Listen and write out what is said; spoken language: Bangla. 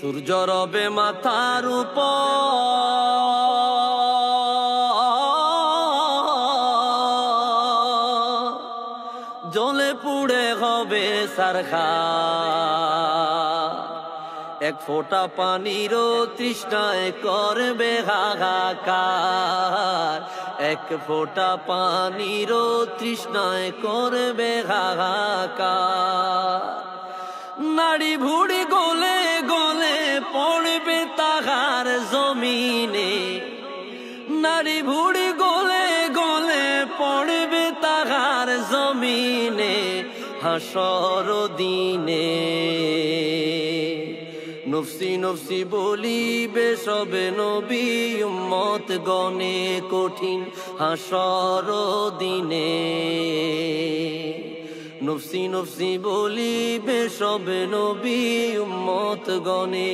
সূর্য রবে মাথার উপর, জ্বলে পুড়ে হবে ছারখার। এক ফোঁটা পানিরও তৃষ্ণায় করবে হাহাকার, এক ফোঁটা পানিরও তৃষ্ণায় করবে হাহাকার। নাড়ি ভুড়ি গলে গলে পড়বে তাহার জমিনে, নাড়ি ভুড়ি গলে গলে পড়বে তাহার জমিনে হাসর দিনে। নফসি নফসি বলিবে সবে নবী উম্মত গণে কঠিন হাসর দিনে। নফসি নফসি বলিবে সবে নবী উম্মত গণে।